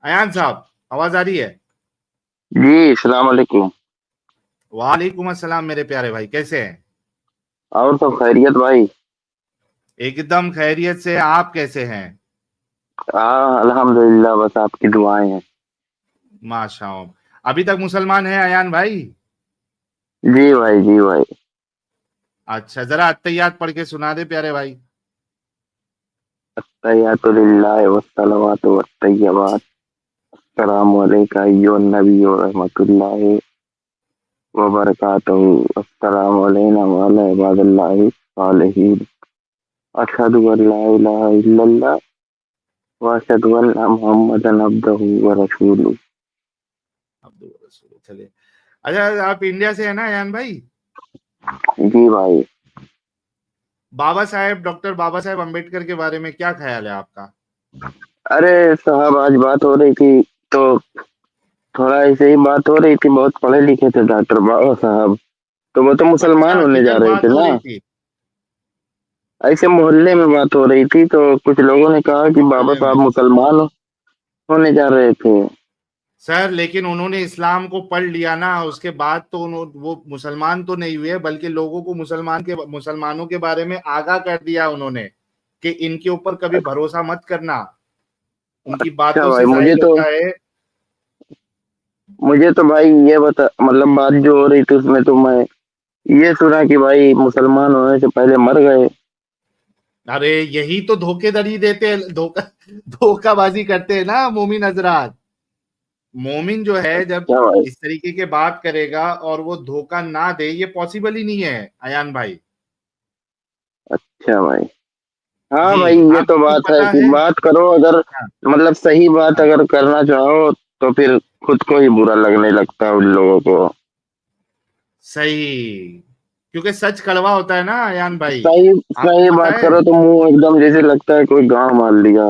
अयान साहब, आवाज आ रही है? जी सलाम अलैकुम। वालेकुम अस्सलाम मेरे प्यारे भाई, कैसे हैं? और सब खैरियत भाई। एकदम खैरियत से। आप कैसे हैं? हाँ अल्हम्दुलिल्लाह, बस आपकी दुआएं हैं। माशाअल्लाह। अभी तक मुसलमान है अयान भाई? जी भाई, जी भाई। अच्छा, जरा अत्तहियात पढ़ के सुना दे प्यारे भाई। तहियातुलिल्लाह वस्सलावातु वत्तय्यबात। अस्सलामु अलैका अय्युहन नबी व रहमतुल्लाहि व बरकातहू। अस्सलामु अलैना व अला इबादिल्लाहि सालिहीन। अशहदु अन ला इलाहा इल्लल्लाह व अशहदु अन्ना मुहम्मदन अब्दुहू व रसूलुहू। अब्दुल रसूल, चलिए। अच्छा, आप इंडिया से है ना अयान भाई? जी भाई। डॉक्टर बाबा साहेब अम्बेडकर के बारे में क्या ख्याल है आपका? अरे साहब, आज बात हो रही थी तो थोड़ा ऐसे ही बात हो रही थी। बहुत पढ़े लिखे थे डॉक्टर बाबा साहब, तो वो तो मुसलमान अच्छा, होने जा किधर रहे थे बात हो ना। रही थी? ऐसे मोहल्ले में बात हो रही थी तो कुछ लोगों ने कहा कि बाबा मोहल्ले साहब में? मुसलमान होने जा रहे थे। सर, लेकिन उन्होंने इस्लाम को पढ़ लिया ना, उसके बाद तो वो मुसलमान तो नहीं हुए, बल्कि लोगों को मुसलमानों के बारे में आगाह कर दिया उन्होंने कि इनके ऊपर कभी भरोसा मत करना, उनकी अच्छा बातों भाई, से जाहिर होता है। मुझे तो भाई ये बता, मतलब बात जो हो रही थी उसमें तो मैं ये सुना कि भाई मुसलमान होने से पहले मर गए। अरे, यही तो धोखेधड़ी देते हैं, धोखाबाजी करते हैं ना मोमिन हजरात। मोमिन जो है, जब क्या भाई? इस तरीके के बात करेगा और वो धोखा ना दे, ये पॉसिबल ही नहीं है अयान भाई। अच्छा भाई। हाँ जी। भाई, ये तो आपको बात है पता कि है? बात करो अगर, हाँ, मतलब सही बात हाँ। अगर करना चाहो तो फिर खुद को ही बुरा लगने लगता है उन लोगों को। सही। क्योंकि सच कड़वा होता है ना अयान भाई। सही आपको सही पता बात है? करो तो मुंह एकदम जैसे लगता है कोई गांव मार लिया।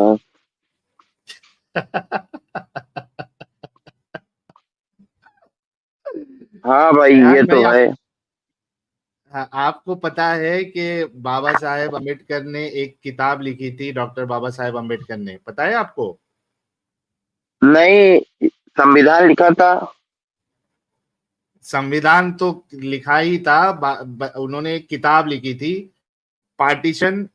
हाँ भाई, ये अयान भाई, तो है। हाँ, आपको पता है कि बाबा साहेब अम्बेडकर ने एक किताब लिखी थी, डॉक्टर बाबा साहेब अम्बेडकर ने, पता है आपको? नहीं, संविधान लिखा था। संविधान तो लिखा ही था, उन्होंने एक किताब लिखी थी, पार्टीशन।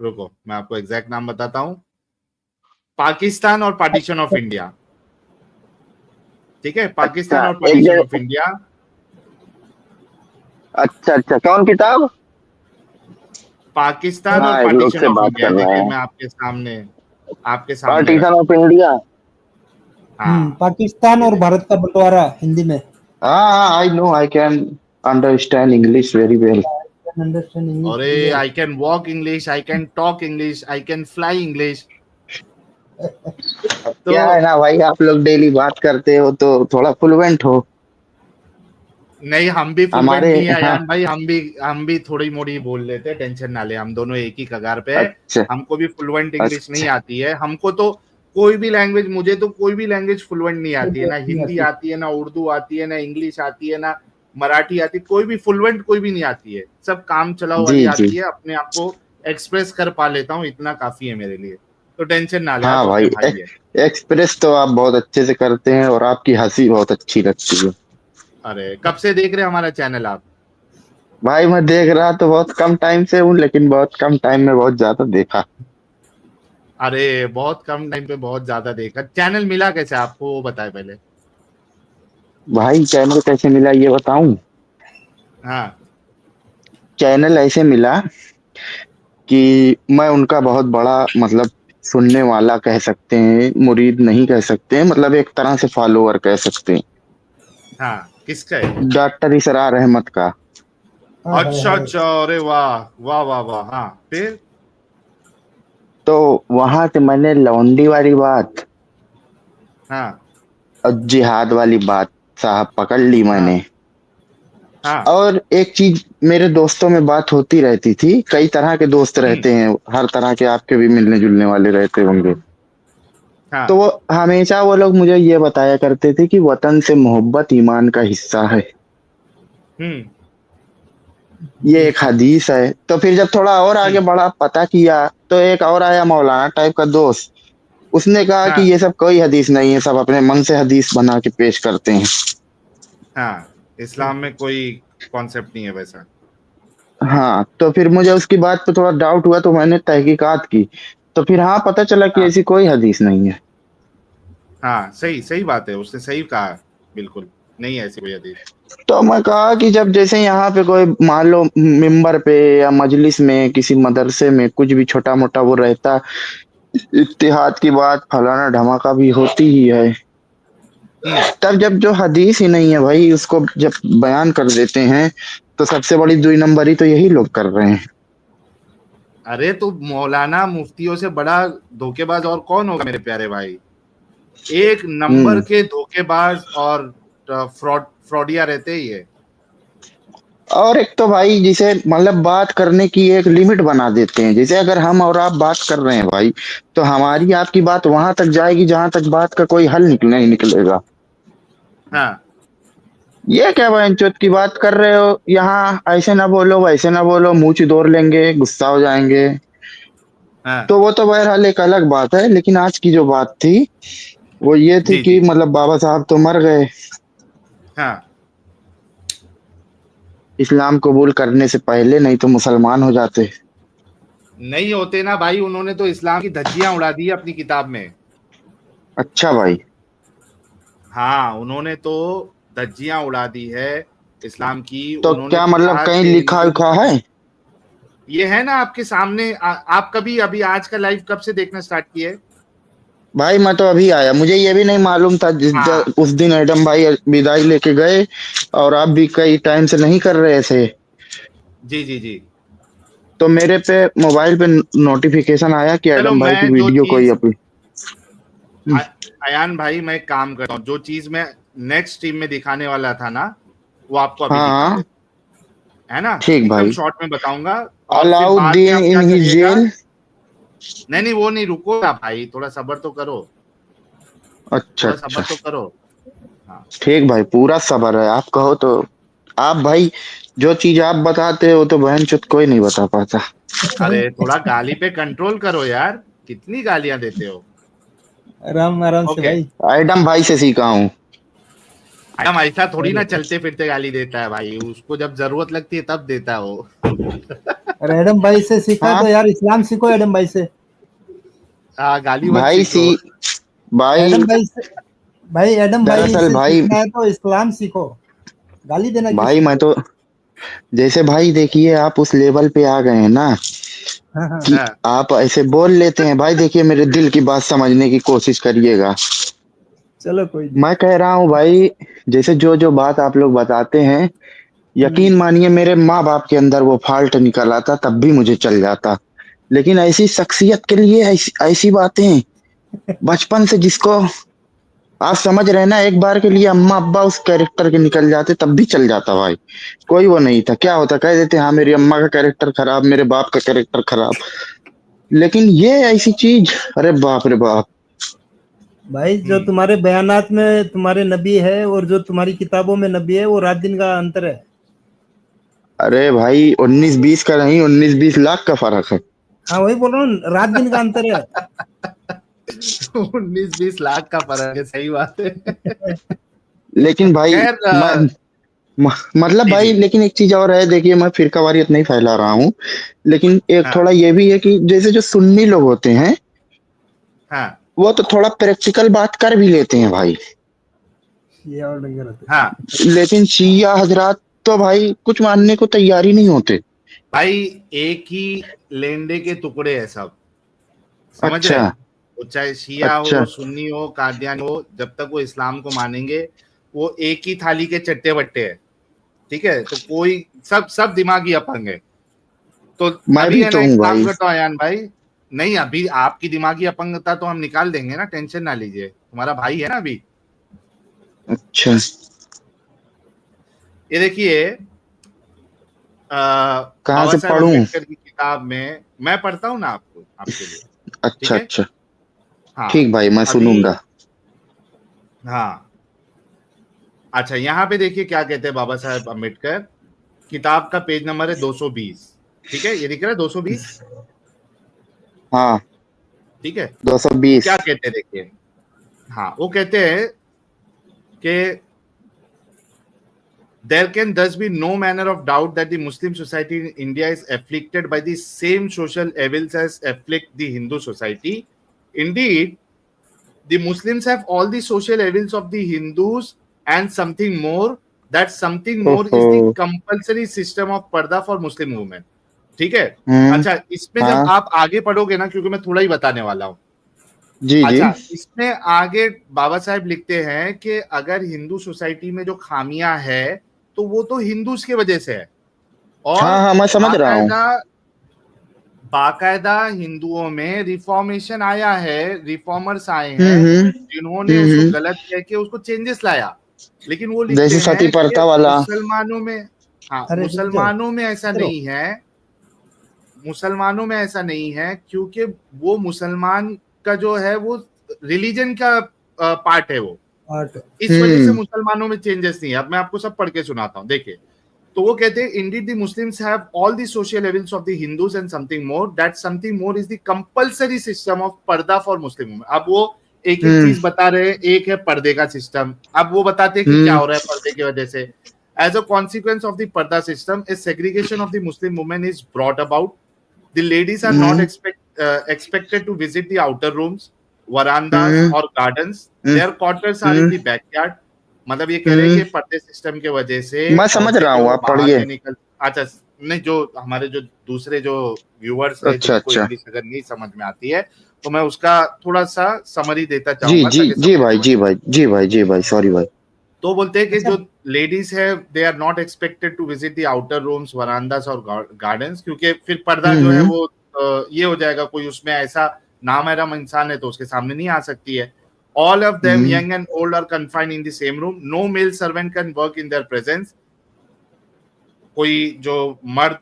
रुको, मैं आपको एग्जैक्ट नाम बताता हूँ। पाकिस्तान और पार्टीशन ऑफ इंडिया। ठीक है, अच्छा, पाकिस्तान और एक पार्टीशन ऑफ जगह। इंडिया। अच्छा अच्छा, कौन किताब? पाकिस्तान और हाँ, एक लोग पार्टीशन से ऑफ बात इंडिया, कर रहे देखिए हैं। मैं आपके सामने पार्टीशन रखा ऑफ हूँ। इंडिया। हाँ, पाकिस्तान ये और देखिए। भारत का बंटवारा हिंदी में। हाँ, I know, I can understand English very well. Understand English अरे, very well. I can walk English, I can talk English, I can fly English. तो क्या है ना भाई, आप लोग डेली बात करते हो तो थोड़ा फ्लुएंट हो। नहीं, हम भी फ्लुएंट हमारे नहीं है हाँ। अयान भाई, हम भी थोड़ी मोड़ी बोल लेते हैं, टेंशन ना ले, हम दोनों एक ही कगार पे है। अच्छा हमको भी फ्लुएंट इंग्लिश नहीं अच्छा आती है, हमको तो कोई भी लैंग्वेज, मुझे तो कोई भी लैंग्वेज फ्लुएंट नहीं आती है, ना नहीं हिंदी आती। आती है, ना उर्दू आती है, ना इंग्लिश आती है, ना मराठी आती है, कोई भी फ्लुएंट कोई भी नहीं आती है, सब काम चलाओ वाली जी जी। आती है, अपने आप को एक्सप्रेस कर पा लेता हूँ, इतना काफी है मेरे लिए। तो टेंशन ना ले, आप हाँ भाई, अपने भाई है। एक्सप्रेस तो आप बहुत अच्छे से करते हैं और आपकी हंसी बहुत अच्छी लगती है। अरे, कब से देख रहे हैं हमारा चैनल आप? भाई मैं देख रहा तो बहुत कम टाइम से हूँ, लेकिन बहुत कम टाइम में बहुत ज्यादा देखा। अरे, बहुत कम टाइम पे बहुत ज्यादा देखा। चैनल मिला कैसे आपको, वो बताए पहले। भाई चैनल कैसे मिला ये बताऊं? हाँ। चैनल ऐसे मिला कि मैं उनका बहुत बड़ा, मतलब सुनने वाला कह सकते हैं, मुरीद नहीं कह सकते हैं, मतलब एक तरह से फॉलोअर कह सकते हैं, हाँ, किसका है? डॉक्टर इसरार अहमद का। हाँ है अच्छा, है। अच्छा, अरे वाह वाह वाह वाह, हाँ, फिर? तो वहां से मैंने लौंडी वाली बात हाँ, और जिहाद वाली बात साहब पकड़ ली हाँ, मैंने। हाँ। और एक चीज, मेरे दोस्तों में बात होती रहती थी, कई तरह के दोस्त हम्म। रहते हैं, हर तरह के आपके भी मिलने जुलने वाले रहते होंगे। तो हाँ। वो हमेशा वो लोग मुझे ये बताया करते थे कि वतन से मोहब्बत ईमान का हिस्सा है। हम्म। ये एक हदीस है। तो फिर जब थोड़ा और आगे हम्म। बढ़ा, पता किया, तो एक और आया मौलाना टाइप का दोस्त। उसने कहा कि हाँ ये सब कोई हदीस नहीं है, सब अपने मन से हदीस बना के पेश करते हैं। हाँ, इस्लाम में कोई कॉन्सेप्ट नहीं है वैसा। हाँ, तो फिर मुझे उसकी बात पे थोड़ा डाउट हुआ, तो मैंने तहकीकात की, तो फिर हाँ पता चला कि हाँ ऐसी कोई हदीस नहीं है। हाँ, सही सही बात है, उसने सही कहा, बिल्कुल नहीं है ऐसी कोई हदीस। तो मैं कहा कि जब जैसे यहाँ पे कोई मान लो मिंबर पे या मजलिस में किसी मदरसे में कुछ भी छोटा मोटा वो रहता, इत्तेहाद की बात फलाना धमाका भी होती ही है, हम्म। तब जब जो हदीस ही नहीं है भाई उसको जब बयान कर देते हैं, तो सबसे बड़ी दुई नंबरी तो यही लोग कर रहे हैं। अरे तो मौलाना मुफ्तियों से बड़ा धोखेबाज और कौन होगा मेरे प्यारे भाई। एक नंबर हम्म। के धोखेबाज और फ्रॉडिया रहते ही है। और एक तो भाई जिसे मतलब बात करने की एक लिमिट बना देते हैं, जैसे अगर हम और आप बात कर रहे हैं भाई, तो हमारी आपकी बात वहां तक जाएगी जहां तक बात का कोई हल नहीं निकलेगा। हाँ ये क्या बहनचोद की बात कर रहे हो, यहाँ ऐसे ना बोलो वैसे ना बोलो, मुंह चिदोर लेंगे, गुस्सा हो जाएंगे। हाँ। तो वो तो बहरहाल एक अलग बात है, लेकिन आज की जो बात थी वो ये थी जी कि जी। मतलब बाबा साहब तो मर गए, हाँ, इस्लाम कबूल करने से पहले, नहीं तो मुसलमान हो जाते। नहीं होते ना भाई, उन्होंने तो इस्लाम की धज्जियां उड़ा दी है अपनी किताब में। अच्छा भाई। हाँ, उन्होंने तो धज्जियां उड़ा दी है इस्लाम की। तो उन्होंने क्या तो मतलब कहा कहीं कि लिखा हिंदू, उखा है? ये है ना आपके सामने। आप कभी अभी आज का लाइव कब से देखना स्टार्ट किए? भाई मैं तो अभी आया, मुझे ये भी नहीं मालूम था हाँ उस दिन एडम भाई विदाई लेके गए, और आप भी कई टाइम से नहीं कर रहे थे, जी जी जी। तो मेरे पे मोबाइल पे नोटिफिकेशन आया कि चलो एडम भाई की मैं जो वीडियो कोई चीज, अपनी। अयान भाई मैं एक काम करता हूँ, जो चीज मैं नेक्स्ट स्ट्रीम में दिखाने वाला था ना, वो आपको अभी हाँ दिखा हाँ, देता है ना, ठीक एकदम भाई। शॉर्ट में बताऊंगा। और फिर बाद में अलाउद्दीन आप इन क्या ही करिएगा। जेल। नहीं नहीं, वो नहीं, रुको ना भाई, थोड़ा सब्र तो करो, अच्छा थोड़ा सब्र अच्छा, तो करो। हाँ। ठीक भाई, पूरा सबर है, आप कहो तो। आप भाई जो चीज आप बताते हो तो बहन चुत कोई नहीं बता पाता। अरे थोड़ा गाली पे कंट्रोल करो यार, कितनी गालियां देते हो। आराम आराम से ओके। भाई। एडम भाई से सीखा हूँ। हम ऐसा थोड़ी ना अरे चलते फिरते गाली देता है भाई, उसको जब जरूरत लगती है तब देता है वो। अरे एडम भाई से सीखा हाँ तो यार इस्लाम सीखो एडम भाई से। हाँ, गाली मत भाई सी सीखो। भाई एडम भाई से, भाई एडम भाई दरअसल से भाई, सीखना है तो इस्लाम सीखो, गाली देना क्यों भाई मैं सीखो। तो जैसे भाई देखिए आप उस लेवल पे आ गए हैं ना हाँ हाँ। कि हाँ आप ऐसे बोल लेते हैं भाई, देखिए मेरे दिल की बात समझने की कोशिश करिएगा। चलो कोई नहीं। मैं कह रहा हूँ भाई, जैसे जो जो बात आप लोग बताते हैं, हम्म। यकीन मानिए मेरे माँ बाप के अंदर वो फॉल्ट निकल आता तब भी मुझे चल जाता, लेकिन ऐसी शख्सियत के लिए ऐसी ऐसी बातें बचपन से जिसको आप समझ रहे हैं ना, एक बार के लिए अम्मा अब्बा उस कैरेक्टर के निकल जाते तब भी चल जाता भाई। कोई वो नहीं था, क्या होता, कह देते हाँ मेरी अम्मा का कैरेक्टर खराब, मेरे बाप का कैरेक्टर खराब, लेकिन ये ऐसी चीज, अरे बाप रे बाप। भाई जो हम्म। तुम्हारे बयानात में तुम्हारे नबी है और जो तुम्हारी किताबों में नबी है वो रात दिन का अंतर है। अरे भाई 19-20 का नहीं, 19-20 लाख का फर्क है। हाँ वही बोल रहा हूँ, रात दिन का अंतर है। 19-20 लाख का फर्क है, सही बात है। लेकिन भाई खैर मैं मतलब जी भाई, जी। लेकिन एक चीज और है, देखिए मैं फिरकावारियत नहीं फैला रहा हूँ, लेकिन एक हाँ थोड़ा ये भी है कि जैसे जो सुन्नी लोग होते हैं हाँ वो तो थोड़ा प्रैक्टिकल बात कर भी लेते हैं भाई, ये और डंगर होते। हाँ। लेकिन शिया हजरात तो भाई कुछ मानने को तैयार ही नहीं होते। भाई एक ही लेंडे के टुकड़े हैं सब, समझ अच्छा रहे। वो चाहे शिया अच्छा। हो, सुन्नी हो, कादियानी हो, जब तक वो इस्लाम को मानेंगे, वो एक ही थाली के चट्टे बट्टे हैं। ठीक है, तो कोई सब सब दिमागी अपंग है। तो मैं अभी भी है तो ना, एक हूँ काम भाई। करता हूँ अयान भाई। नहीं, अभी आपकी दिमागी अपंगता तो हम निकाल देंगे ना, टेंशन ना लीजिए, तुम्हारा भाई है ना अभी। अच्छा ये देखिए, कहाँ बाबा से साहेब पढ़ूं? अम्बेडकर की किताब में मैं पढ़ता हूँ ना आपको, आपके लिए। ठीक अच्छा है। अच्छा, हाँ। ठीक भाई मैं अभी। सुनूंगा। हाँ। अच्छा, यहाँ पे देखिए क्या कहते हैं बाबा साहेब अम्बेडकर। किताब का पेज नंबर है 220। ठीक है, ये दिख रहा है 220। हाँ ठीक है, 220। क्या कहते हैं देखिए, हाँ वो कहते हैं कि there can thus be no manner of doubt that the Muslim society in India is afflicted by the same social evils as afflict the Hindu society. Indeed, the Muslims have all the social evils of the Hindus and something more. That something more is the ओहो। compulsory system of पर्दा for Muslim women. ठीक है, अच्छा इसमें जब हाँ आप आगे पढ़ोगे ना, क्योंकि मैं थोड़ा ही बताने वाला हूँ। जी जी। अच्छा, इसमें आगे बाबा साहब लिखते हैं कि अगर हिंदू सोसाइटी में जो खामियां है तो वो तो हिंदूज की वजह से है, और हाँ हाँ मैं समझ रहा हूँ। बाकायदा हिंदुओं में रिफॉर्मेशन आया है, रिफॉर्मर्स आए हैं जिन्होंने उसको गलत कह के उसको चेंजेस लाया, लेकिन वो लिखते जैसे सती हैं कि प्रथा वाला। मुसलमानों में, हाँ अरे मुसलमानों में ऐसा चलो। नहीं है, मुसलमानों में ऐसा नहीं है, क्योंकि वो मुसलमान का जो है वो रिलीजन का पार्ट है, वो इस वजह से मुसलमानों में चेंजेस नहीं है। अब मैं आपको सब पढ़ के सुनाता हूँ, देखिए। तो वो कहते हैं Indeed the Muslims have all the social levels of the Hindus and something more, that something more is the compulsory system of पर्दा फॉर मुस्लिम वुमेन। अब वो एक एक चीज बता रहे हैं, एक है पर्दे का सिस्टम, अब वो बताते हैं कि क्या हो रहा है पर्दे की वजह से। As a consequence of the purdah system, a segregation of the Muslim women is brought about. The ladies are not expected to visit the outer rooms, verandas or gardens. Their quarters are in the backyard. मतलब ये कह रहे हैं कि पर्दे system के वजह से मैं समझ रहा हूँ, आप बाहर पढ़िए। नहीं निकल। अच्छा नहीं, जो हमारे जो दूसरे जो व्यूअर्स हैं जिनको इंग्लिश अगर नहीं समझ में आती है तो मैं उसका थोड़ा सा समरी देता जी चाहूंगा। जी जी भाई, जी भाई, जी भाई, जी भाई, सॉरी भाई। तो बोलते हैं कि जो लेडीज है they are not expected to visit the outer rooms, verandas और गार्डन्स, क्योंकि फिर पर्दा जो है वो ये हो जाएगा, कोई उसमें ऐसा नामहरम इंसान है तो उसके सामने नहीं आ सकती है। All of them young and old are confined in the same room, no male servant can work in their presence. कोई जो मर्द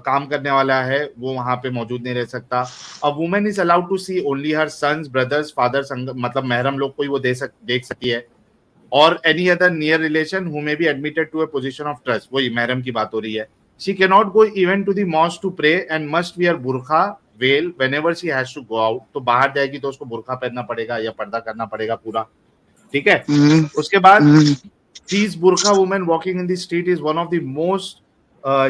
काम करने वाला है वो वहां पे मौजूद नहीं रह सकता। A woman is allowed to see only her sons, brothers, fathers, मतलब महरम लोग कोई वो देख सकती है, और any other near relation who may be admitted to a position of trust। वही महरम की बात हो रही है। She cannot go even to the mosque to pray and must wear burqa veil whenever she has to go out। तो बाहर जाएगी तो उसको बुरखा पहनना पड़ेगा या पर्दा करना पड़ेगा पूरा, ठीक है। उसके बाद these burqa women walking in the street is one of the most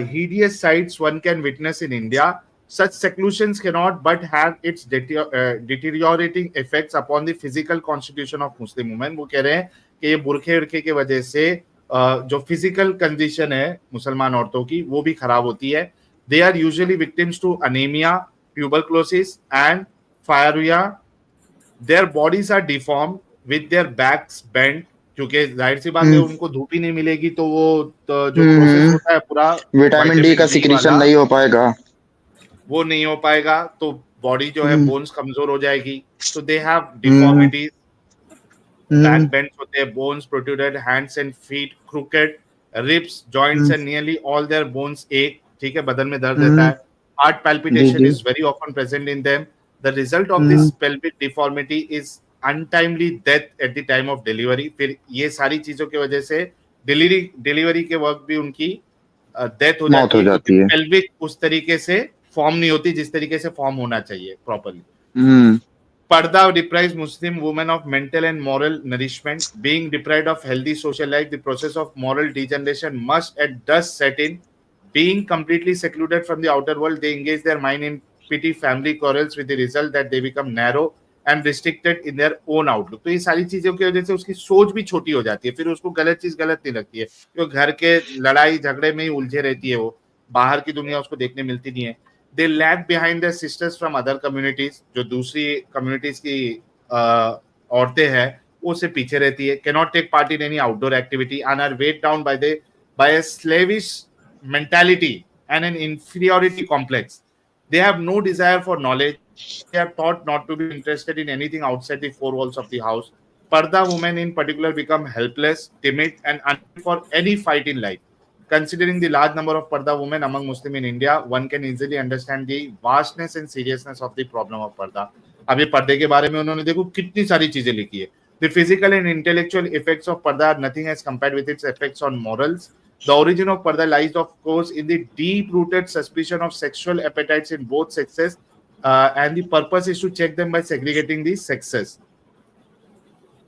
hideous sights one can witness in India। Such seclusions cannot but have its deteriorating effects upon the physical constitution of Muslim women। वो कह रहे हैं कि ये बुरखे उरखे की वजह से जो फिजिकल कंडीशन है मुसलमान औरतों की वो भी खराब होती है। They are usually victims to anaemia, tuberculosis and pyorrhoea. Their bodies are deform with their backs bend, क्योंकि जाहिर सी बात है उनको धूप ही नहीं मिलेगी तो वो तो जो प्रोसेस होता है पूरा विटामिन डी का सिक्रीशन नहीं हो पाएगा, वो नहीं हो पाएगा, तो बॉडी जो है बोन्स कमजोर हो जाएगी। तो they have deformities, back bend होते हैं, bones protruded, hands and feet crooked, ribs, joints and nearly all their bones ache। ठीक है, बदन में दर्द रहता है। Heart palpitation is very often present in them। The result of this pelvic deformity is untimely death at the time of delivery। फिर ये सारी चीजों की वजह से डिलीवरी के वक्त भी उनकी डेथ हो जाती है, क्योंकि पेल्विक उस तरीके से फॉर्म नहीं होती जिस तरीके से फॉर्म होना चाहिए properly. Parda deprives Muslim women of mental and moral nourishment। Being deprived of healthy social life, the process of moral degeneration must and does set in। Being completely secluded from the outer world, they engage their mind in petty family quarrels with the result that they become narrow and restricted in their own outlook। तो ये सारी चीजों की वजह से उसकी सोच भी छोटी हो जाती है, फिर उसको गलत चीज गलत नहीं लगती है, क्योंकि घर के लड़ाई झगड़े में ही उलझे रहती है, वो बाहर की दुनिया उसको देखने मिलती नहीं है। They lag behind their sisters from other communities। जो दूसरी communities की औरतें हैं वो उससे पीछे रहती है। Cannot take part in any outdoor activity and are weighed down by a slavish mentality and an inferiority complex। They have no desire for knowledge। They are taught not to be interested in anything outside the four walls of the house। Parda women in particular become helpless, timid and unfit for any fight in life। Considering the large number of Parda women among Muslim in India, one can easily understand the vastness and seriousness of the problem of Parda। अब ये पर्दे के बारे में उन्होंने देखो कितनी सारी चीजें लिखी है। The physical and intellectual effects of Parda are nothing as compared with its effects on morals। The origin of Parda lies, of course, in the deep-rooted suspicion of sexual appetites in both sexes and the purpose is to check them by segregating the sexes.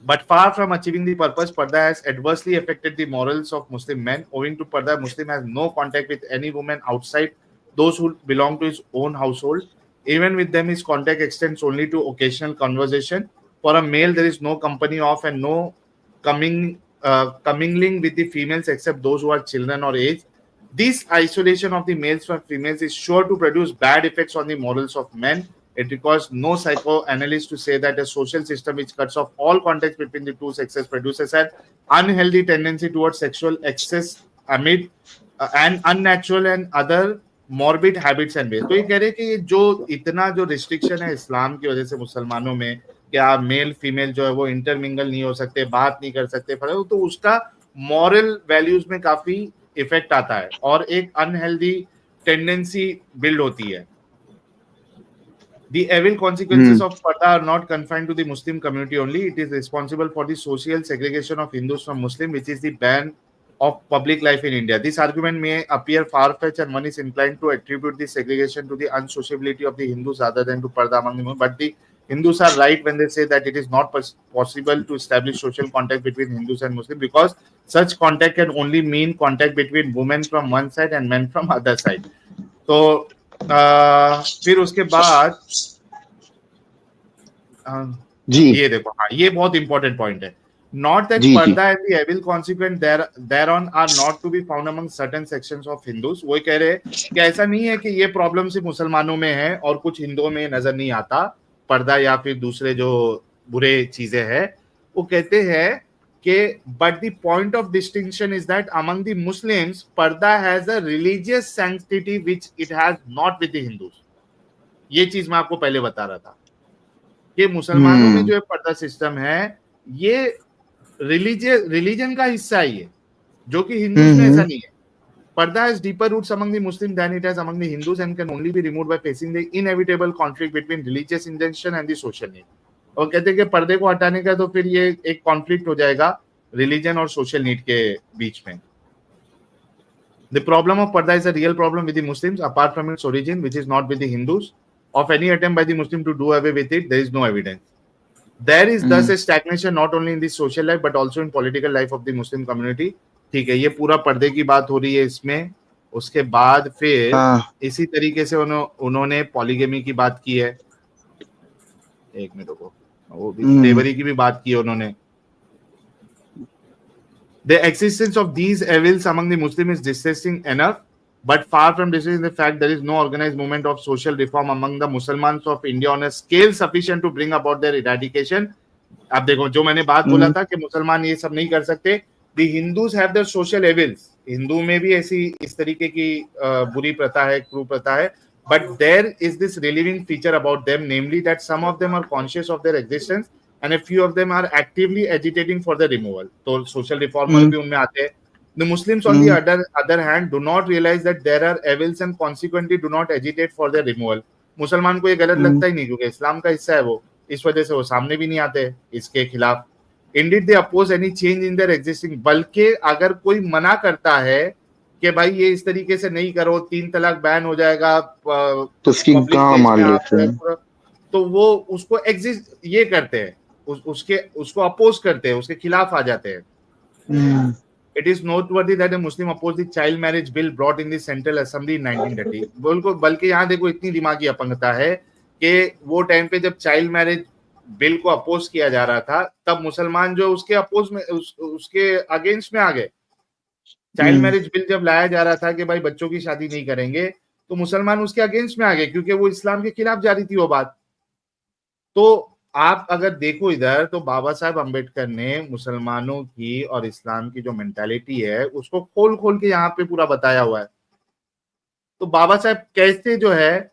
But far from achieving the purpose, Parda has adversely affected the morals of Muslim men. Owing to Parda, Muslim has no contact with any woman outside those who belong to his own household. Even with them, his contact extends only to occasional conversation. For a male, there is no company of and no commingling with the females except those who are children or age. This isolation of the males from females is sure to produce bad effects on the morals of men. It requires no psychoanalyst to say that a social system which cuts off all contact between the two sexes produces an unhealthy tendency towards sexual excess amid and unnatural and other morbid habits and ways. तो ये कह रहे हैं कि जो इतना जो restriction है इस्लाम की वजह से मुसलमानों में कि आप मेल फीमेल जो है वो इंटरमिंगल नहीं हो सकते, बात नहीं कर सकते, तो उसका मॉरल वैल्यूज में काफी इफेक्ट आता है और एक अनहेल्दी टेंडेंसी बिल्ड होती है. The evil consequences of Parda are not confined to the Muslim community only. It is responsible for the social segregation of Hindus from Muslim, which is the ban of public life in India. This argument may appear far-fetched, and one is inclined to attribute this segregation to the unsociability of the Hindus rather than to Parda among the Muslims. But the Hindus are right when they say that it is not possible to establish social contact between Hindus and Muslims, because such contact can only mean contact between women from one side and men from other side. तो फिर उसके बाद जी ये देखो, हाँ ये बहुत important point है. Not that Parda and the evil consequent thereon are not to be found among certain sections of Hindus. वो कह रहे कि ऐसा नहीं है कि ये प्रॉब्लम सिर्फ मुसलमानों में है और कुछ हिंदुओं में नजर नहीं आता पर्दा या फिर दूसरे जो बुरे चीजें हैं. वो कहते हैं कि but the point of distinction is that among the Muslims, Parda has a religious sanctity which it has not with the Hindus. ये चीज मैं आपको पहले बता रहा था कि मुसलमानों में जो है पर्दा सिस्टम है ये रिलीजन का हिस्सा ही है, जो कि हिंदूज में ऐसा नहीं है. Parda has deeper roots among the Muslims than it has among the Hindus and can only be removed by facing the inevitable conflict between religious injunction and the social need. और कहते हैं कि पर्दे को हटाने का तो फिर ये एक कॉन्फ्लिक्ट हो जाएगा रिलीजन और सोशल नीड के बीच में. The problem of Parda is a real problem with the Muslims apart from its origin, which is not with the Hindus. Of any attempt by the Muslim to do away with it, there is no evidence. There is thus a stagnation not only in the social life but also in political life of the Muslim community. ठीक है, ये पूरा पर्दे की बात हो रही है इसमें. उसके बाद फिर इसी तरीके से उन्होंने पॉलीगेमी की बात की है. एक मिनट रुको, वो भी तेवरी की भी बात की है उन्होंने. The existence of these evils among the Muslims is distressing enough, but far from distressing the fact there is no organized movement of social reform among the Muslims of India on a scale sufficient to bring about their eradication. अब देखो, जो मैंने बात बोला था कि मुसलमान ये सब नहीं कर सकते. The Hindus have their social evils. Hindu में भी ऐसी इस तरीके की बुरी प्रथा है, क्रूर प्रथा है. But there is this relieving feature about them, namely that some of them are conscious of their existence and a few of them are actively agitating for the removal. तो social reformer भी उनमें आते हैं. The Muslims on the other hand do not realize that there are evils and consequently do not agitate for their removal. मुसलमान को ये गलत लगता ही नहीं क्योंकि इस्लाम का हिस्सा है वो, इस वजह से वो सामने भी नहीं आते इसके खिलाफ. Indeed they oppose any change in their existing. बल्कि अगर कोई मना करता है कि भाई ये इस तरीके से नहीं करो, 3 तलाक बैन हो जाएगा, तो उसकी गांव मान लेते हैं, तो वो उसको एग्जिस्ट ये करते हैं, उसको अपोज करते हैं, उसके खिलाफ आ जाते हैं. It is noteworthy that a Muslim opposed the child marriage bill brought in the Central Assembly in 1930. बल्कि यहाँ देखो इतनी दिमागी अपंगता है कि वो टाइम पे जब चाइल्ड मैरिज बिल को अपोज किया जा रहा था तब मुसलमान जो उसके अपोज में उसके अगेंस्ट में आ गए. चाइल्ड मैरिज बिल जब लाया जा रहा था कि भाई बच्चों की शादी नहीं करेंगे, तो मुसलमान उसके अगेंस्ट में आ गए क्योंकि वो इस्लाम के खिलाफ जा रही थी वो बात. तो आप अगर देखो इधर, तो बाबा साहब अम्बेडकर ने मुसलमानों की और इस्लाम की जो मेंटालिटी है उसको खोल खोल के यहाँ पे पूरा बताया हुआ है. तो बाबा साहब कैसे जो है,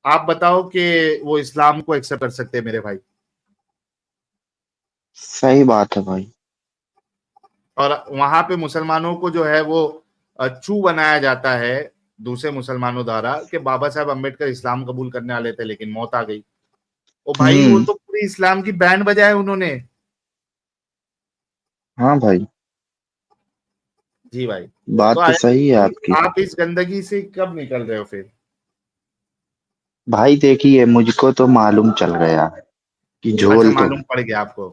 आप बताओ कि वो इस्लाम को एक्सेप्ट कर सकते हैं मेरे भाई? सही बात है भाई. और वहां पे मुसलमानों को जो है वो चू बनाया जाता है दूसरे मुसलमानों द्वारा कि बाबा साहब अम्बेडकर इस्लाम कबूल करने वाले थे लेकिन मौत आ गई. ओ भाई वो तो पूरी इस्लाम की बैंड बजाए उन्होंने. हाँ भाई, जी भाई, बात तो सही है आपकी. आप इस गंदगी से कब निकल रहे हो फिर? भाई देखिए, मुझको तो मालूम चल गया कि अच्छा, झोल तो मालूम है। पड़ गया आपको।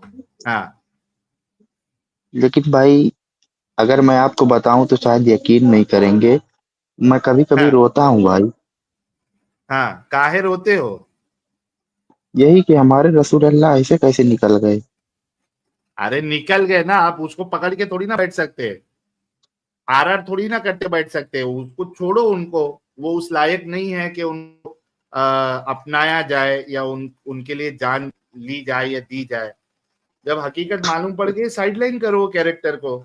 हाँ। लेकिन भाई, अगर मैं आपको बताऊं तो शायद यकीन नहीं करेंगे। मैं कभी कभी हाँ। रोता हूँ भाई। हाँ, काहे रोते हो? यही कि हमारे रसूल अल्लाह ऐसे कैसे निकल गए। अरे निकल गए ना, आप उसको पकड़ के थोड़ी ना बैठ सकते। आरआर थोड़ी ना करते बैठ सकते हो, उसको छोड़ो उनको। वो उस लायक नहीं है कि उनको अपनाया जाए या उनके लिए जान ली जाए या दी जाए। जब हकीकत मालूम पड़ गई, साइडलाइन करो कैरेक्टर को।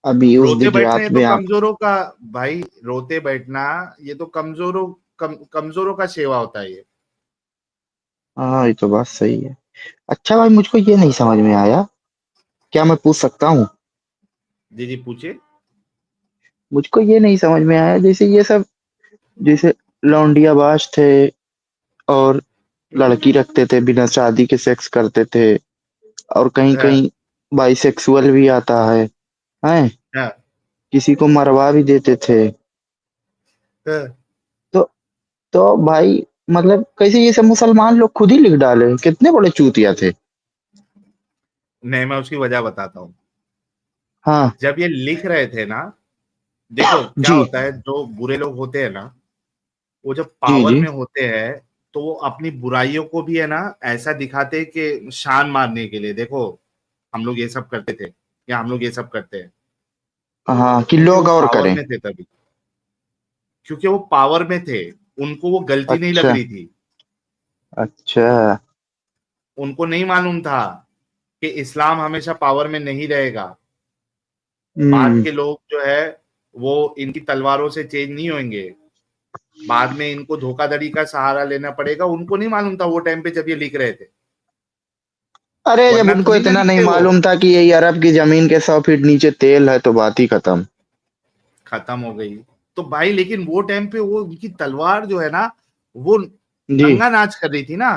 अभी उस रोते दिन बैठना ये रात तो में आप। कमजोरों का। भाई रोते बैठना ये तो कमजोरों का सेवा होता है ये। हाँ, ये तो बात सही है। अच्छा भाई, मुझको ये नहीं समझ में आया। क्या मैं पूछ सकता हूँ? जी जी, पूछिए। मुझको ये नहीं समझ में आया, जैसे ये सब, जैसे लौंडियाबाज थे और लड़की रखते थे, बिना शादी के सेक्स करते थे, और कहीं हाँ। कहीं बाइसेक्सुअल भी आता है, हाँ। किसी को मरवा भी देते थे। हाँ। तो तो भाई, मतलब कैसे ये सब मुसलमान लोग खुद ही लिख डाले? कितने बड़े चूतिया थे। नहीं, मैं उसकी वजह बताता हूँ। हाँ। जब ये लिख रहे थे ना, देखो क्या जी होता है, जो बुरे लोग होते हैं ना, वो जब जी पावर जी। में होते हैं तो वो अपनी बुराइयों को भी है ना ऐसा दिखाते हैं कि शान मारने के लिए, देखो हम लोग ये सब करते थे या हम लोग ये सब करते हैं। हाँ, कि क्योंकि वो लोग और पावर करें। में थे तभी। क्योंकि वो पावर में थे, उनको वो गलती नहीं लग अच्छा रही थी। अच्छा। उनको नहीं मालूम था कि इस्लाम हमेशा पावर में नहीं रहेगा। बाद हम्म। के लोग जो है वो इनकी तलवारों से चेंज नहीं होंगे। बाद में इनको धोखाधड़ी का सहारा लेना पड़ेगा। उनको नहीं मालूम था वो टाइम पे जब ये लिख रहे थे। अरे, जब वरना उनको थोड़ी ना इतना नहीं लिखते वो। मालूम था कि यही अरब की जमीन के 100 फीट नीचे तेल है, तो बात ही खत्म। खत्म हो गई। तो भाई लेकिन वो टाइम पे वो उनकी तलवार जो है ना, वो जी नंगा नाच कर रही थी ना।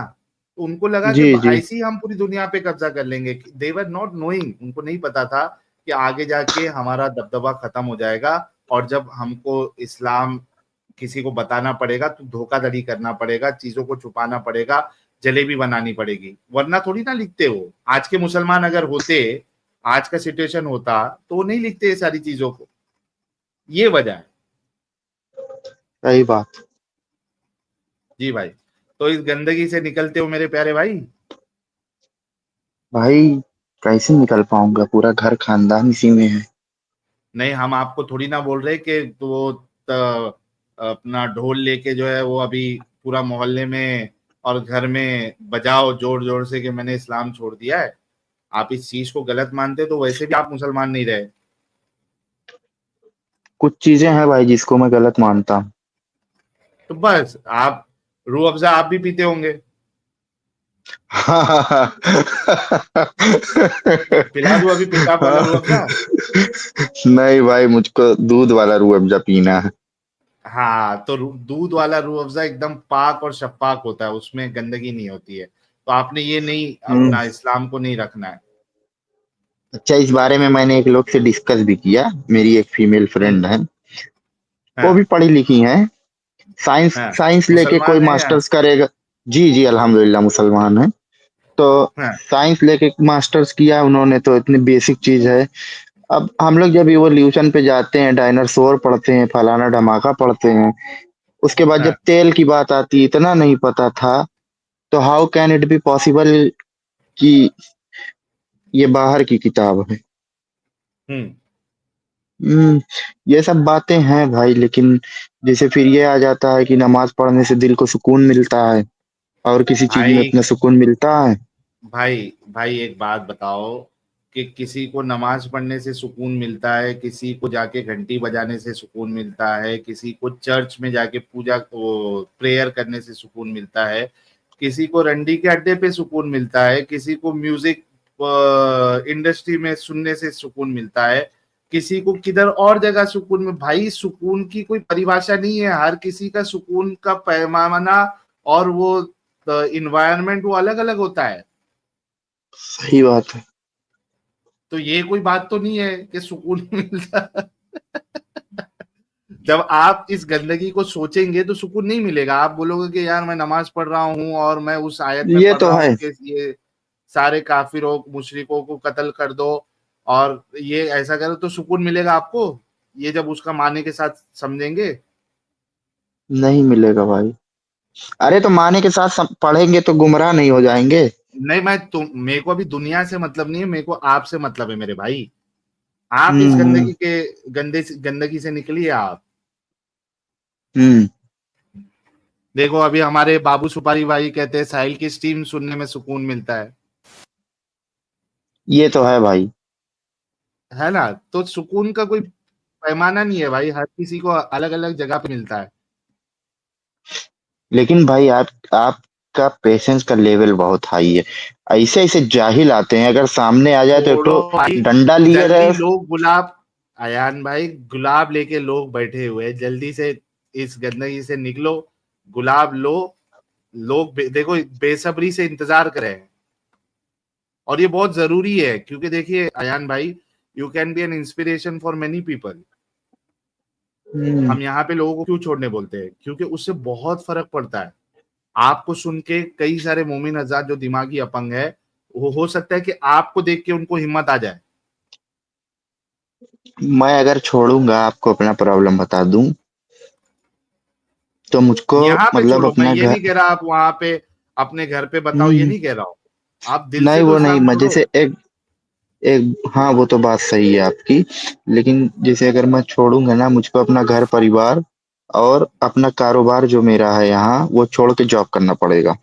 तो उनको लगा कि जी जी। ऐसे ही हम पूरी दुनिया पे कब्जा कर लेंगे। दे वर नॉट नोइंग, उनको नहीं पता था कि आगे जाके हमारा दबदबा खत्म हो जाएगा। और जब हमको इस्लाम किसी को बताना पड़ेगा तो धोखाधड़ी करना पड़ेगा, चीजों को छुपाना पड़ेगा, जलेबी बनानी पड़ेगी। वरना थोड़ी ना लिखते हो। आज के मुसलमान अगर होते, आज का सिचुएशन होता तो वो नहीं लिखते ये सारी चीजों को। ये वजह है। सही बात। जी भाई। तो इस गंदगी से निकलते हो मेरे प्यारे भाई। भाई, कैसे निकल पाऊंगा? पूरा घर खानदान इसी में है। नहीं, हम आपको थोड़ी ना बोल रहे कि तो वो अपना ढोल लेके जो है वो अभी पूरा मोहल्ले में और घर में बजाओ जोर जोर से कि मैंने इस्लाम छोड़ दिया है। आप इस चीज को गलत मानते तो वैसे भी आप मुसलमान नहीं रहे। कुछ चीजें हैं भाई जिसको मैं गलत मानता हूँ। तो बस आप रूह अफ़ज़ा आप भी पीते होंगे। पिला दूं अभी पेशाब वाला रूह अफ़ज़ा? नहीं भाई, मुझको दूध वाला रूह अफ़ज़ा पीना है। हाँ, तो दूध वाला रूह अफ़ज़ा एकदम पाक और शफ़ाक होता है, उसमें गंदगी नहीं होती है। तो आपने ये नहीं, हम्म। अपना इस्लाम को नहीं रखना है। अच्छा, इस बारे में मैंने एक लोग से डिस्कस भी किया। मेरी एक फीमेल हुँ। फ्रेंड है, वो भी हाँ। पढ़ी लिखी हैं। साइंस हाँ। साइंस लेके कोई मुसलमान है या? मास्टर्स करेगा। जी जी, अल्हम्दुलिल्लाह मुसलमान है। तो हाँ। साइंस लेके मास्टर्स किया उन्होंने, तो इतनी बेसिक चीज है। अब हम लोग जब इवोल्यूशन पे जाते हैं, डायनासोर पढ़ते हैं, फलाना धमाका पढ़ते हैं, उसके बाद जब हाँ। तेल की बात आती है, इतना नहीं पता था। तो how can it be possible कि ये बाहर की किताब है? हुँ। हम्म। ये सब बातें हैं भाई, लेकिन जैसे फिर ये आ जाता है कि नमाज पढ़ने से दिल को सुकून मिलता है, और किसी चीज में भाई इतना सुकून मिलता है? भाई भाई एक बात बताओ कि किसी को नमाज पढ़ने से सुकून मिलता है, किसी को जाके घंटी बजाने से सुकून मिलता है, किसी को चर्च में जाके पूजा वो प्रेयर करने से सुकून मिलता है, किसी को रंडी के अड्डे पे सुकून मिलता है, किसी को म्यूजिक इंडस्ट्री में सुनने से सुकून मिलता है, किसी को किधर और जगह सुकून में। भाई सुकून की कोई परिभाषा नहीं है, हर किसी का सुकून का पैमाना और वो इन्वायरमेंट वो अलग अलग होता है। सही बात है। तो ये कोई बात तो नहीं है कि सुकून मिलता। जब आप इस गंदगी को सोचेंगे तो सुकून नहीं मिलेगा। आप बोलोगे कि यार मैं नमाज पढ़ रहा हूँ और मैं उस आयत में ये पढ़ तो रहा है। हूँ कि ये सारे काफिरों मुशरिकों को कत्ल कर दो और ये ऐसा करो, तो सुकून मिलेगा आपको ये जब उसका माने के साथ समझेंगे? नहीं मिलेगा भाई। अरे तो माने के साथ पढ़ेंगे तो गुमराह नहीं हो जाएंगे? नहीं, मेरे को अभी दुनिया से मतलब नहीं है, मेरे को आपसे मतलब है मेरे भाई। आप इस हम्म। गंदगी से निकलिए आप। हम्म। देखो अभी हमारे बाबू सुपारी भाई कहते हैं साहिल की स्टीम सुनने में सुकून मिलता ये तो है भाई। है ना? तो सुकून का कोई पैमाना नहीं है भाई, हर किसी को अलग अलग जगह पे मिलता है। लेकिन भाई आपका पेशेंस का लेवल बहुत हाई है। ऐसे ऐसे जाहिल आते हैं, अगर सामने आ जाए तो एक छोड़ो तो भाई, डंडा लिए जल्दी रहे। लोग गुलाब, अयान भाई गुलाब लेके लोग बैठे हुए हैं, जल्दी से इस गंदगी से निकलो, गुलाब लो। लोग देखो बेसब्री से इंतजार कर रहे हैं और ये बहुत जरूरी है, क्योंकि देखिए अयान भाई, you can be an inspiration for many people. Hmm. हम यहाँ पे लोगों को क्यों छोड़ने बोलते हैं? क्योंकि उससे बहुत फर्क पड़ता है। आपको सुन के कई सारे मोमिन आजाद जो दिमागी अपंग है, वो हो सकता है कि आपको देख के उनको हिम्मत आ जाए। मैं अगर छोड़ूंगा, आपको अपना प्रॉब्लम बता दूं, तो मुझको यहाँ पे मतलब छोड़ो, मैं अपना ये घर। नहीं कह रहा आप वहां पे अपने घर पे बताओ, ये हम्म। नहीं कह रहा हूं। आप दिल नहीं से तो वो नहीं, इस्लाम मैं छोड़ो। जैसे एक एक हाँ वो तो बात सही है आपकी। लेकिन जैसे अगर मैं छोड़ूंगा ना, मुझको अपना घर परिवार और अपना कारोबार जो मेरा है यहाँ, वो छोड़ के जॉब करना पड़ेगा।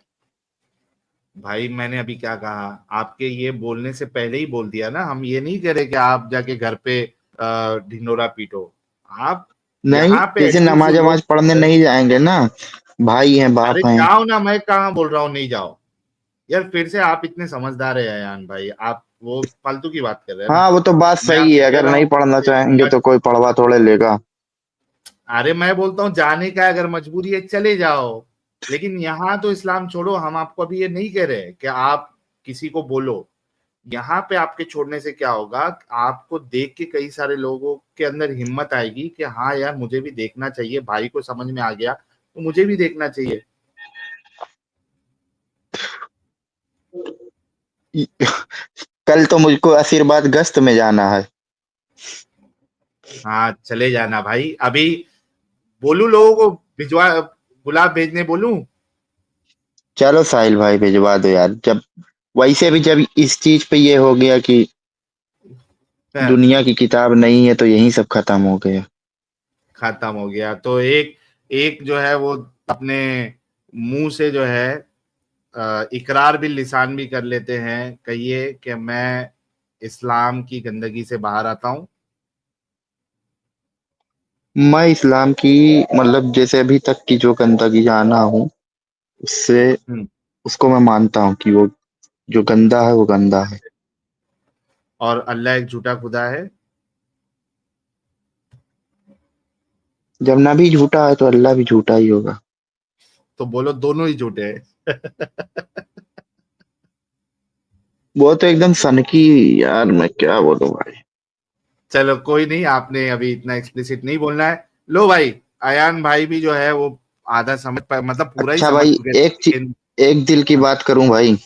भाई मैंने अभी क्या कहा? आपके ये बोलने से पहले ही बोल दिया ना, हम ये नहीं कह रहे कि आप जाके घर पे ढिंडोरा पीटो। आप नहीं, यहाँ पे जैसे एटलीस्ट जो नमाज लोग, वमाज पढ़ने नहीं जाएंगे ना, भाई हैं अरे बाप हैं। जाओ ना, मैं कहाँ बोल रहा हूँ नहीं जाओ। यार फिर से आप इतने समझदार है यान भाई, आप वो फालतू की बात कर रहे हैं ना। हाँ वो तो बात मैं सही है, आपसे कह अगर रहा नहीं हूँ पढ़ना चाहेंगे मत, तो कोई पढ़वा थोड़े लेगा। अरे मैं बोलता हूँ जाने का अगर मजबूरी है चले जाओ, लेकिन यहाँ तो इस्लाम छोड़ो। हम आपको अभी ये नहीं कह रहे कि आप किसी को बोलो। यहाँ पे आपके छोड़ने से क्या होगा, आपको देख के कई सारे लोगों के अंदर हिम्मत आएगी कि हाँ यार मुझे भी देखना चाहिए, भाई को समझ में आ गया तो मुझे भी देखना चाहिए। कल तो मुझको आशीर्वाद गश्त में जाना है। हाँ चले जाना भाई। अभी बोलूं लोगों को भिजवा, गुलाब भेजने बोलूं? चलो साहिल भाई भिजवा दो यार। जब वैसे भी जब इस चीज पे ये हो गया कि हाँ, दुनिया की किताब नहीं है, तो यही सब खत्म हो गया। खत्म हो गया तो एक एक जो है वो अपने मुंह से जो है इकरार भी लिसान भी कर लेते हैं, कहिए कि मैं इस्लाम की गंदगी से बाहर आता हूं। मैं इस्लाम की मतलब जैसे अभी तक की जो गंदगी जाना हूँ, उससे हम्म। उसको मैं मानता हूँ कि वो जो गंदा है वो गंदा है। और अल्लाह एक झूठा खुदा है। जब नबी झूठा है तो अल्लाह भी झूठा ही होगा। तो बोलो दोनों ही झूठे हैं। वो तो एकदम सनकी। यार मैं क्या बोलूं भाई। चलो कोई नहीं, आपने अभी इतना एक्सप्लिसिट नहीं बोलना है। लो भाई, अयान भाई भी जो है वो आधा समझ पाए, मतलब पूरा ही अच्छा समझ भाई, चुके थे, लेकिन एक दिल की बात करूं भाई।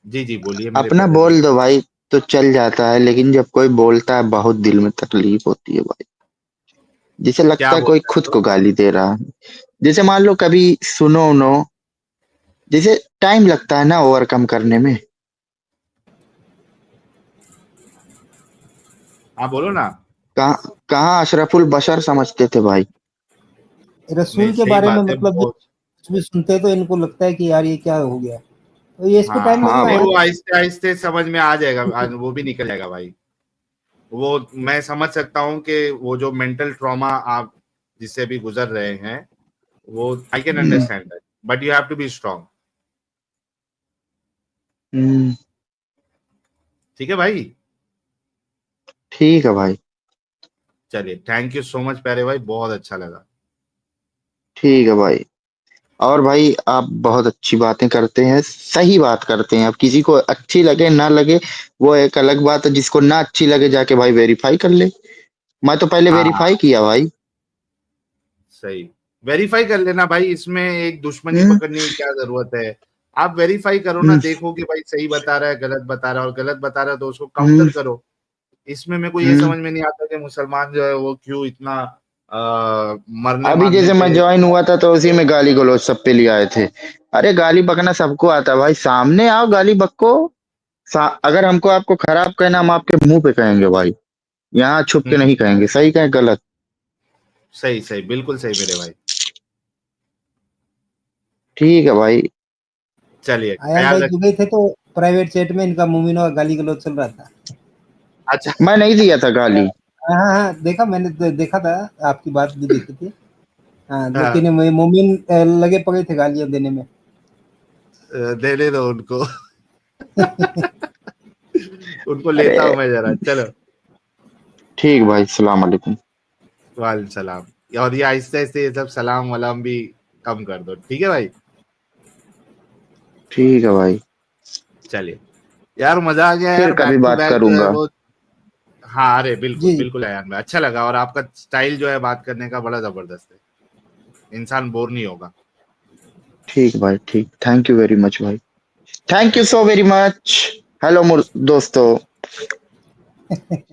जी जी बोलिए मेरे अपना प्यारे भाई। बोल दो भाई तो चल जाता है, लेकिन जब कोई बोलता है बहुत दिल में तकलीफ होती है भाई। जैसे क्या लगता है कोई बोलता है खुद ब्रो? को गाली दे रहा है। जैसे मान लो कभी सुनो उनो, जैसे टाइम लगता है ना ओवरकम करने में। हाँ बोलो ना। कहाँ कहाँ अशरफुल बशर समझते थे भाई। नहीं रसूल के सही बारे में बात है मतलब जो बहुत। कुछ भी सुनते हैं तो इनको लगता है कि यार ये क्या हो गया, तो ये इसको टाइम हाँ हाँ लगना नहीं, है। भाई। वो आहिस्ते आहिस्ते समझ में आ जाएगा, वो भी निकल जाएगा भाई। वो मैं समझ सकता हूँ कि वो जो मेंटल ट्रॉमा आप जिससे भी गुजर रहे हैं, वो I can hmm. Understand that, but you have to be strong. Hmm. ठीक है भाई। ठीक है भाई। चलिए थैंक यू सो मच प्यारे भाई, बहुत अच्छा लगा। ठीक है भाई। और भाई आप बहुत अच्छी बातें करते हैं, सही बात करते हैं। अब किसी को अच्छी लगे ना लगे वो एक अलग बात है। जिसको ना अच्छी लगे जाके भाई वेरीफाई कर ले। मैं तो पहले हाँ वेरीफाई किया भाई। सही, वेरीफाई कर लेना भाई, इसमें एक दुश्मनी हम्म, पकड़ने की क्या जरूरत है। आप वेरीफाई करो ना, हम्म, देखो कि भाई सही बता रहा है गलत बता रहा है, और गलत बता रहा है तो उसको हम्म, काउंटर करो। इसमें मेरे को ये हम्म। समझ में नहीं आता कि मुसलमान जो है वो क्यों इतना मरने अभी मारने जैसे मैं पे। ज्वाइन हुआ था तो उसी में गाली गलौज सब पे ले आए थे। अरे गाली बकना सबको आता है भाई, सामने आओ गाली बको। अगर हमको आपको खराब कहना, हम आपके मुंह पे कहेंगे भाई, यहाँ छुप के नहीं हम्म, कहेंगे, सही कहें गलत। सही सही, बिल्कुल सही मेरे भाई। ठीक है भाई। चलिए, आयान ख्याल भाई रख। दुबई थे तो प्राइवेट चैट में इनका मुमिनो का गाली गलौज चल रहा था। अच्छा। मैं नहीं दिया था गाली। हाँ हाँ हाँ, देखा मैंने, देखा था, आपकी बात भी देखी थी। हाँ, हाँ, लेकिन मोमिन लगे पड़े थे गालियां देने में। देने दो उनको। उनको अरे लेता हूं मैं जरा, चलो। ठीक भाई, सलाम अलैकुम। वालेकुम सलाम। और ये आहिस्ते आहिस्ते ये सब सलाम वलाम भी कम कर दो, ठीक है भाई। ठीक है भाई, चलिए, यार मजा आ गया फिर यार, कभी बैक टू बात बैक जो है करूंगा। वो। हाँ, अरे बिल्कुल जी, बिल्कुल यार, मैं अच्छा लगा, और आपका स्टाइल जो है बात करने का बड़ा जबरदस्त है, इंसान बोर नहीं होगा। ठीक भाई, ठीक, थैंक यू वेरी मच भाई। Thank you thank so very much. Hello दोस्तों।